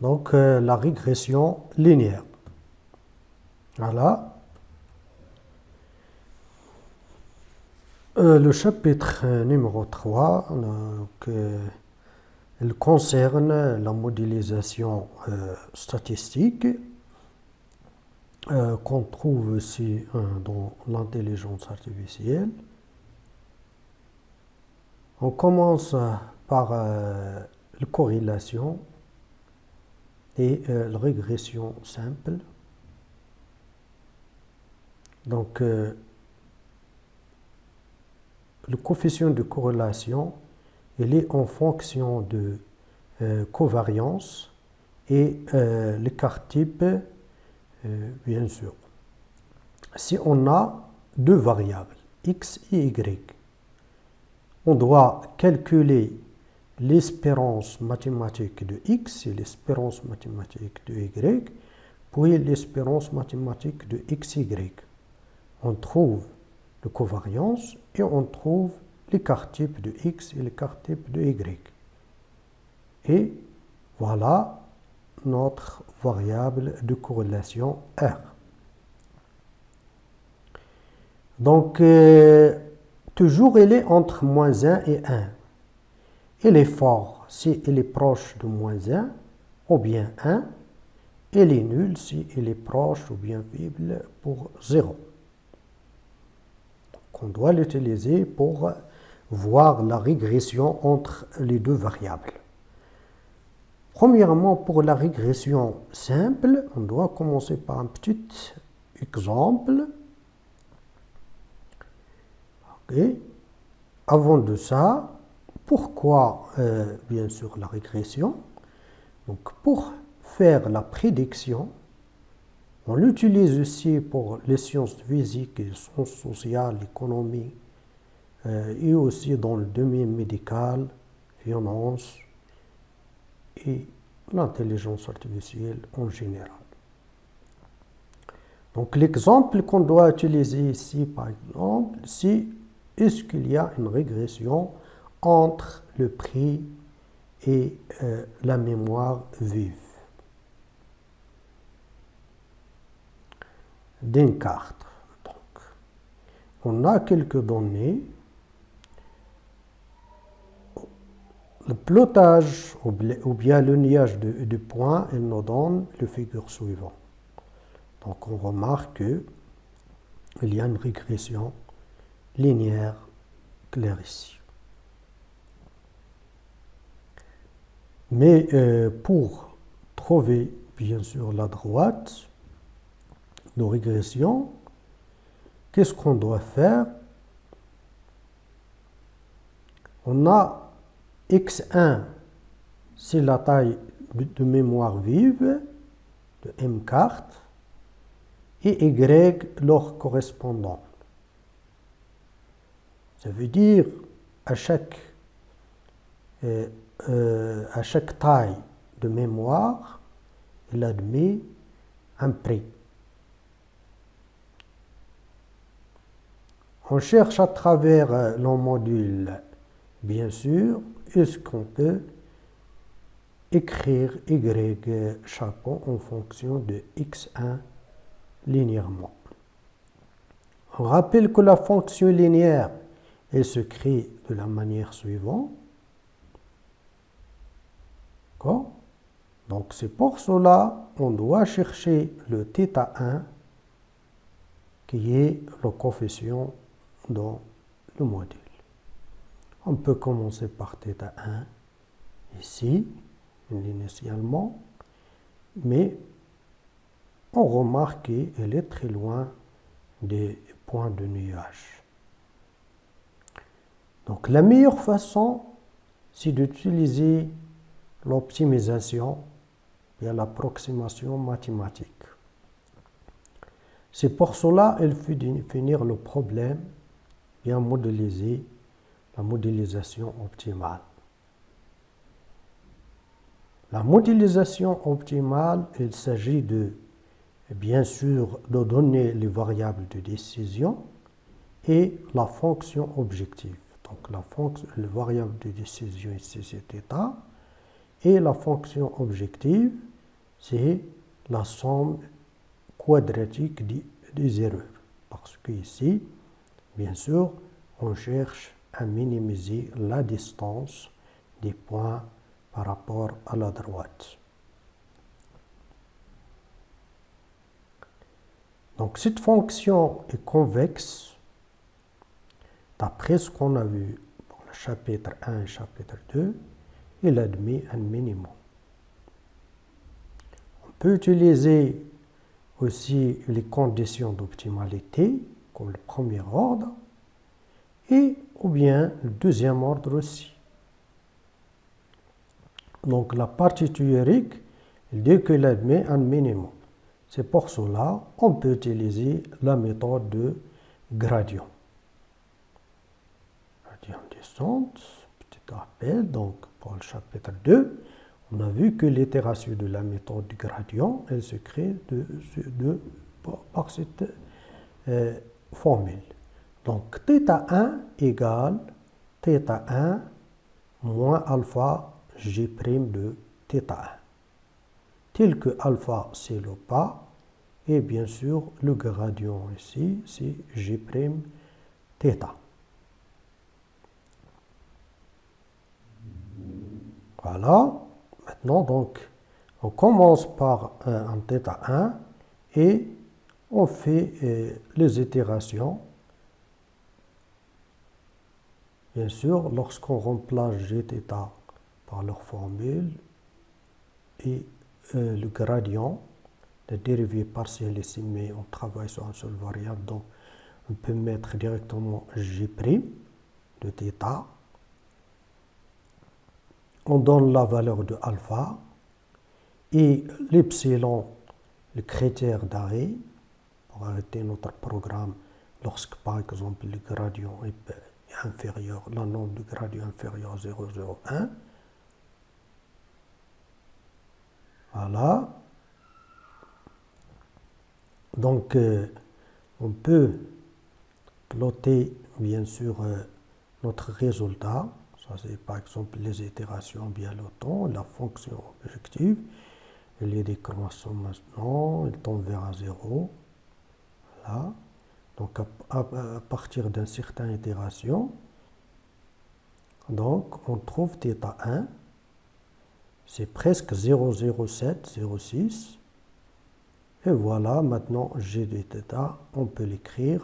Donc, la régression linéaire. Voilà. Le chapitre numéro 3, donc, il concerne la modélisation statistique qu'on trouve aussi dans l'intelligence artificielle. On commence par la corrélation et la régression simple. Donc, le coefficient de corrélation, il est en fonction de covariance et l'écart type, bien sûr. Si on a deux variables, x et y, on doit calculer l'espérance mathématique de x et l'espérance mathématique de y, puis l'espérance mathématique de xy. On trouve la covariance et on trouve l'écart type de x et l'écart type de y. Et voilà notre variable de corrélation R. Donc, toujours il est entre moins 1 et 1. Il est fort si il est proche de moins 1 ou bien 1. Il est nul si il est proche ou bien faible pour 0. Donc, on doit l'utiliser pour voir la régression entre les deux variables. Premièrement, pour la régression simple, on doit commencer par un petit exemple. Okay. Avant de ça, pourquoi, bien sûr, la régression? Donc, pour faire la prédiction, on l'utilise aussi pour les sciences physiques, les sciences sociales, l'économie, et aussi dans le domaine médical, finance et l'intelligence artificielle en général. Donc, l'exemple qu'on doit utiliser ici, par exemple, c'est est-ce qu'il y a une régression entre le prix et la mémoire vive d'une carte. Donc, on a quelques données. Le plotage ou bien le lignage de points, il nous donne le figure suivant. Donc, on remarque qu'il y a une régression linéaire claire ici. Mais pour trouver, bien sûr, la droite de régression, qu'est-ce qu'on doit faire? On a x1, c'est la taille de mémoire vive de M carte, et y leur correspondant. Ça veut dire à chaque taille de mémoire, il admet un prix. On cherche à travers le module, bien sûr, est-ce qu'on peut écrire y chapeau en fonction de x1 linéairement. On rappelle que la fonction linéaire, elle se crée de la manière suivante. D'accord? Donc, c'est pour cela qu'on doit chercher le θ1 qui est le coefficient dans le module. On peut commencer par θ1 ici, initialement, mais on remarque qu'elle est très loin des points de nuage. Donc, la meilleure façon, c'est d'utiliser l'optimisation et l'approximation mathématique. C'est pour cela qu'il faut définir le problème et modéliser la modélisation optimale. La modélisation optimale, il s'agit de, bien sûr, de donner les variables de décision et la fonction objective. Donc, la variable de décision ici, c'est θ, et la fonction objective, c'est la somme quadratique des erreurs. Parce que ici, bien sûr, on cherche à minimiser la distance des points par rapport à la droite. Donc cette fonction est convexe d'après ce qu'on a vu pour le chapitre 1 et chapitre 2, il admet un minimum. On peut utiliser aussi les conditions d'optimalité comme le premier ordre et ou bien le deuxième ordre aussi. Donc la partie théorique, il dit qu'il admet un minimum. C'est pour cela qu'on peut utiliser la méthode de gradient. Gradient descente, petit rappel, donc pour le chapitre 2, on a vu que l'itération de la méthode du gradient, elle se crée par cette formule. Donc θ1 égale θ1 moins alpha g' de θ1. Tel que alpha c'est le pas, et bien sûr le gradient ici c'est g' θ. Voilà, maintenant donc on commence par un θ1 et on fait les itérations. Bien sûr, lorsqu'on remplace gθ par leur formule et le gradient, la dérivée partielle estimée, on travaille sur une seule variable, donc on peut mettre directement g' de θ. On donne la valeur de alpha et l'epsilon, le critère d'arrêt, pour arrêter notre programme lorsque par exemple le gradient est inférieur, la norme du gradient inférieur à 0,01. Voilà. Donc, on peut plotter, bien sûr, notre résultat. Ça, c'est par exemple les itérations bien le temps, la fonction objective. Elle est décroissant maintenant, elle tombe vers 0. Voilà. Donc, à partir d'une certaine itération, donc, on trouve θ1, c'est presque 0,07, 0,6. Et voilà, maintenant, g de θ, on peut l'écrire,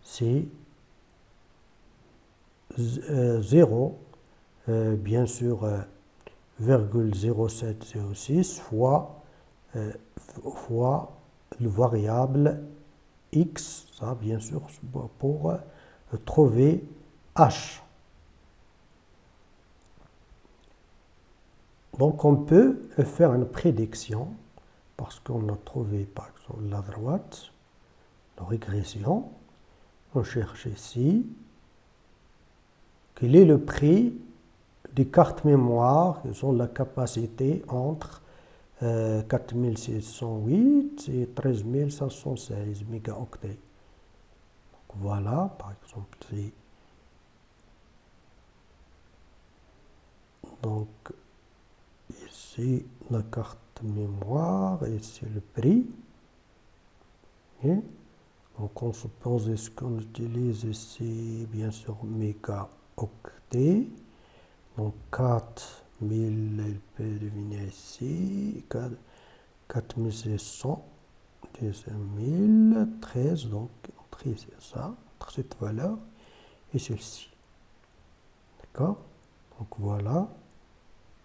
c'est 0, bien sûr, 0,0706 fois le variable x, ça bien sûr, pour trouver h. Donc on peut faire une prédiction, parce qu'on a trouvé par exemple la droite, la régression. On cherche ici quel est le prix des cartes mémoire qui ont la capacité entre 4608 et 13516 mégaoctets. Donc voilà, par exemple, c'est donc ici la carte mémoire, et ici le prix. Et donc on suppose, est-ce qu'on utilise ici, bien sûr, mégaoctets. Donc 4000, il peut deviner ici, 4600, 10013, donc c'est ça, entre cette valeur et celle-ci. D'accord? Donc voilà,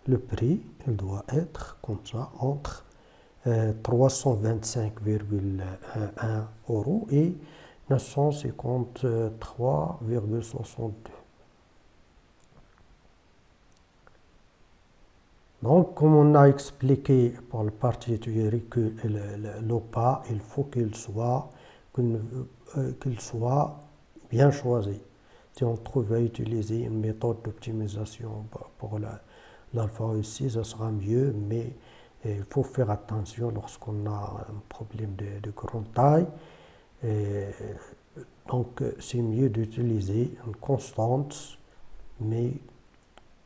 le prix, il doit être comme ça, entre 325,1 € et 953,62. Donc, comme on a expliqué pour le parti théorique que l'OPA, il faut qu'il soit bien choisi. Si on trouve à utiliser une méthode d'optimisation pour l'alpha aussi, ça sera mieux, mais il faut faire attention lorsqu'on a un problème de grande taille. Donc, c'est mieux d'utiliser une constante, mais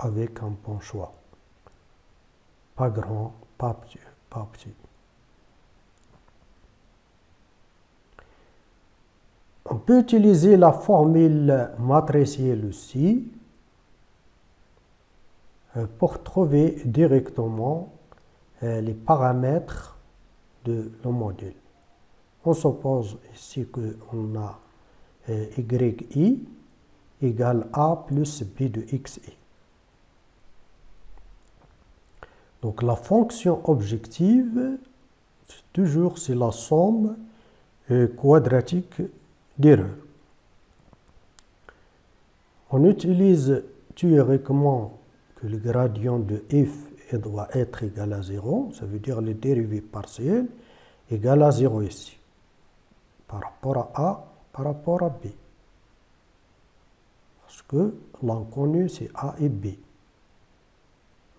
avec un bon choix. Pas grand, pas petit. Pas petit. On peut utiliser la formule matricielle aussi pour trouver directement les paramètres de le module. On suppose ici qu'on a yi égale a plus b de xi. Donc la fonction objective, c'est la somme quadratique d'erreurs. On utilise théoriquement que le gradient de f doit être égal à 0, ça veut dire le dérivé partiel égal à 0 ici, par rapport à a, par rapport à b. Parce que l'inconnu c'est a et b.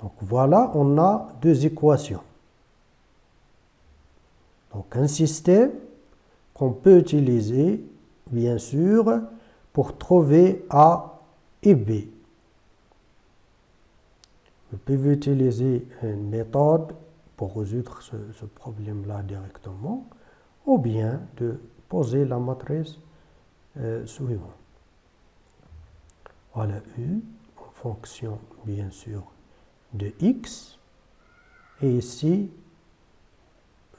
Donc voilà, on a deux équations. Donc un système qu'on peut utiliser, bien sûr, pour trouver a et b. Vous pouvez utiliser une méthode pour résoudre ce problème-là directement, ou bien de poser la matrice suivante. Voilà U en fonction, bien sûr, de X. Et ici,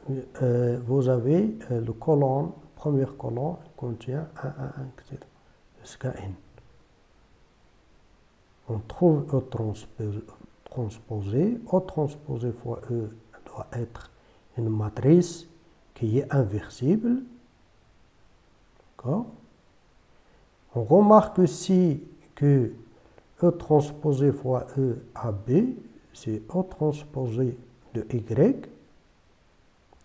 vous avez le colonne, première colonne contient 1, 1, 1, etc. jusqu'à N. On trouve E transposé. O transposé fois E doit être une matrice qui est inversible. D'accord? On remarque aussi que E transposé fois E à B, c'est O transposé de Y.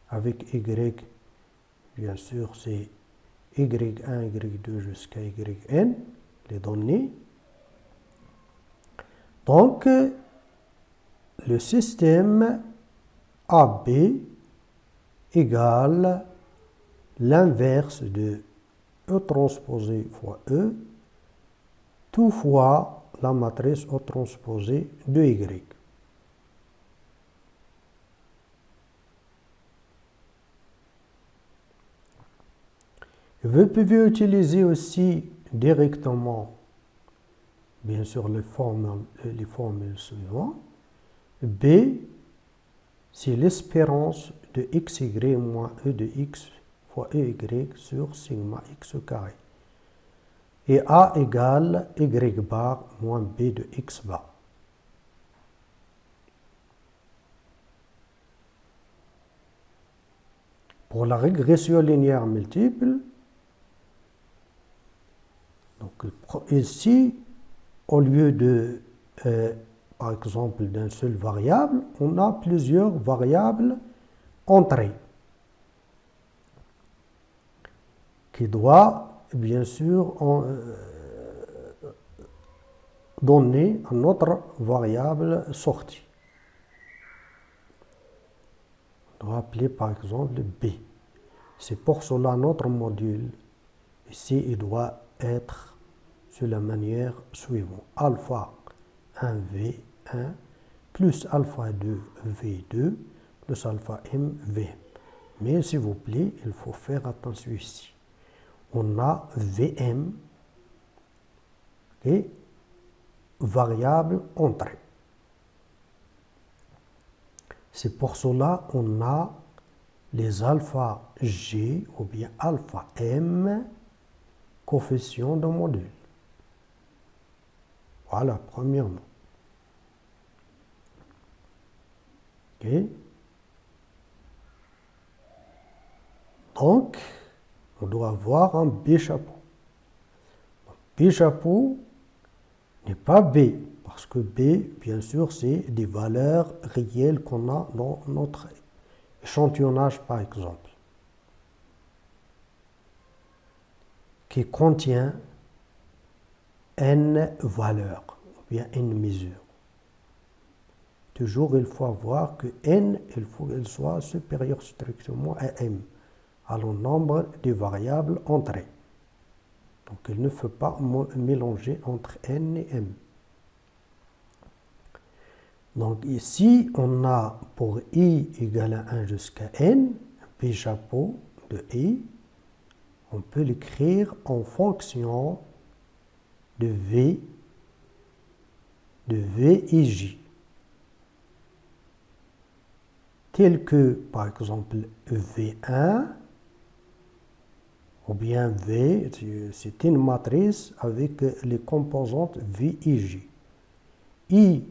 Avec Y, bien sûr, c'est Y1, Y2 jusqu'à Yn, les données. Donc, le système AB égale l'inverse de E transposé fois E, tout fois la matrice O transposé de Y. Vous pouvez utiliser aussi directement, bien sûr, les formules suivantes. B, c'est l'espérance de xy moins e de x fois ey sur sigma x au carré. Et A égale y bar moins b de x bar. Pour la régression linéaire multiple, donc ici, au lieu de, par exemple, d'une seule variable, on a plusieurs variables entrées qui doivent, bien sûr, donner une autre variable sortie. On doit appeler, par exemple, B. C'est pour cela notre module, ici, il doit être de la manière suivante. Alpha 1V1 plus alpha 2V2 plus alpha M VM. Mais s'il vous plaît, il faut faire attention ici. On a VM et variable entrée. C'est pour cela qu'on a les alpha G ou bien alpha M coefficients de module. Voilà, premièrement. OK. Donc, on doit avoir un B chapeau. B chapeau n'est pas B, parce que B, bien sûr, c'est des valeurs réelles qu'on a dans notre échantillonnage, par exemple, qui contient n valeurs, ou bien n mesures. Toujours, il faut avoir que n, il faut qu'elle soit supérieure strictement à m, à le nombre de variables entrées. Donc, il ne faut pas mélanger entre n et m. Donc ici, on a pour i égale à 1 jusqu'à n, p chapeau de i, on peut l'écrire en fonction de v et j. Tel que, par exemple, V1, ou bien V, c'est une matrice avec les composantes V et J. I,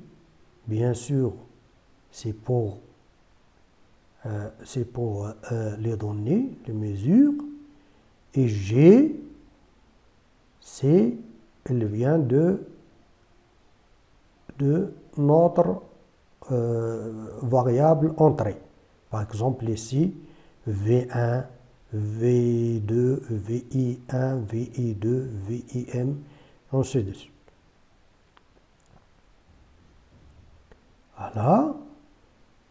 bien sûr, c'est pour les données, les mesures, et G, elle vient de notre variable entrée. Par exemple, ici, V1, V2, VI1, VI2, VIM, ainsi de suite. Voilà.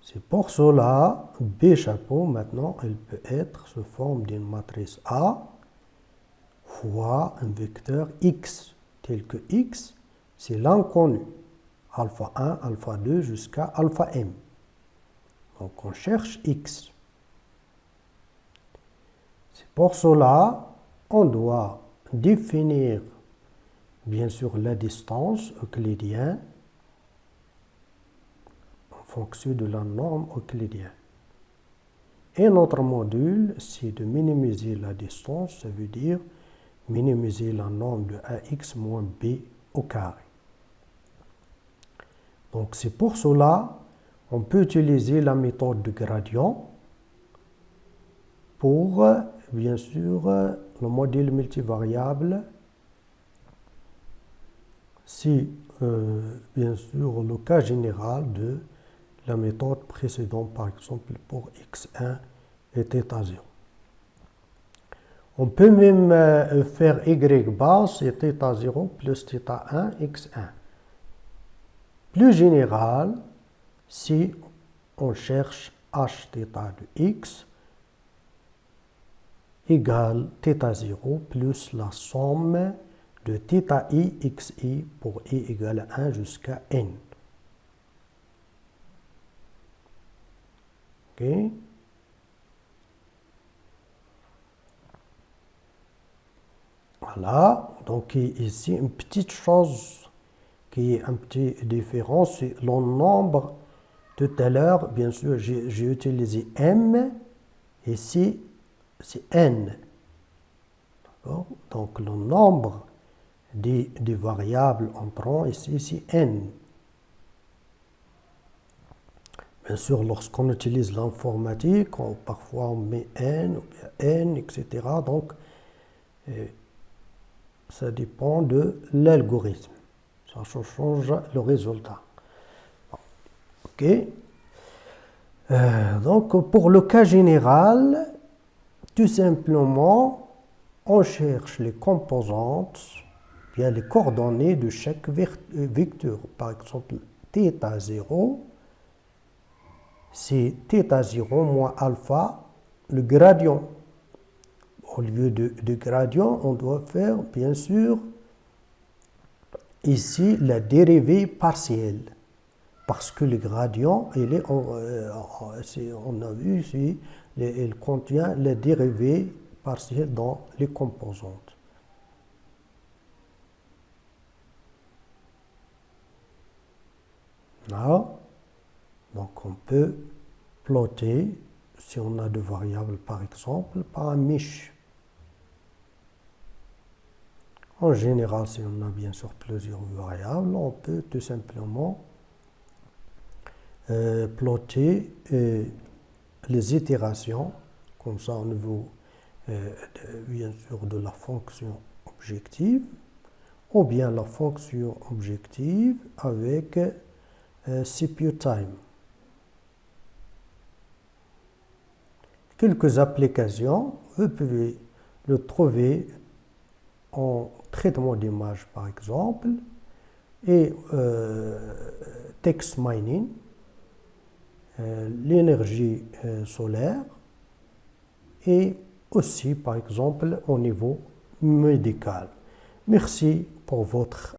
C'est pour cela, B chapeau, maintenant, elle peut être sous forme d'une matrice A fois un vecteur X, tel que X, c'est l'inconnu. Alpha 1, alpha 2 jusqu'à alpha m. Donc on cherche x. C'est pour cela on doit définir bien sûr la distance euclidienne en fonction de la norme euclidienne. Et notre module, c'est de minimiser la distance, ça veut dire minimiser la norme de ax moins b au carré. Donc c'est pour cela on peut utiliser la méthode de gradient pour, bien sûr, le modèle multivariable. Si, bien sûr, le cas général de la méthode précédente, par exemple, pour x1 et θ0. On peut même faire y bar, c'est θ0 plus θ1, x1. Plus général, si on cherche h θ de x égale θ0 plus la somme de θi xi pour i égale à 1 jusqu'à n. Ok? Voilà, donc ici une petite chose qui est un petit différent, c'est le nombre. Tout à l'heure, bien sûr, j'ai utilisé m, ici c'est n. Donc le nombre des variables entrant ici, c'est n. Bien sûr, lorsqu'on utilise l'informatique, parfois on met n, ou bien n, etc. Donc, ça dépend de l'algorithme. Ça change le résultat. OK. Donc, pour le cas général, tout simplement, on cherche les composantes, bien les coordonnées de chaque vecteur. Par exemple, θ0, c'est θ0 moins alpha, le gradient. Au lieu de gradient, on doit faire, bien sûr, ici, la dérivée partielle. Parce que le gradient, on a vu, il contient la dérivée partielle dans les composantes. Là, donc on peut plotter, si on a deux variables par exemple, par un MISH. En général, si on a bien sûr plusieurs variables, on peut tout simplement plotter les itérations, comme ça au niveau bien sûr de la fonction objective, ou bien la fonction objective avec CPU time. Quelques applications, vous pouvez le trouver en traitement d'image par exemple, et text mining, l'énergie solaire, et aussi par exemple au niveau médical. Merci pour votre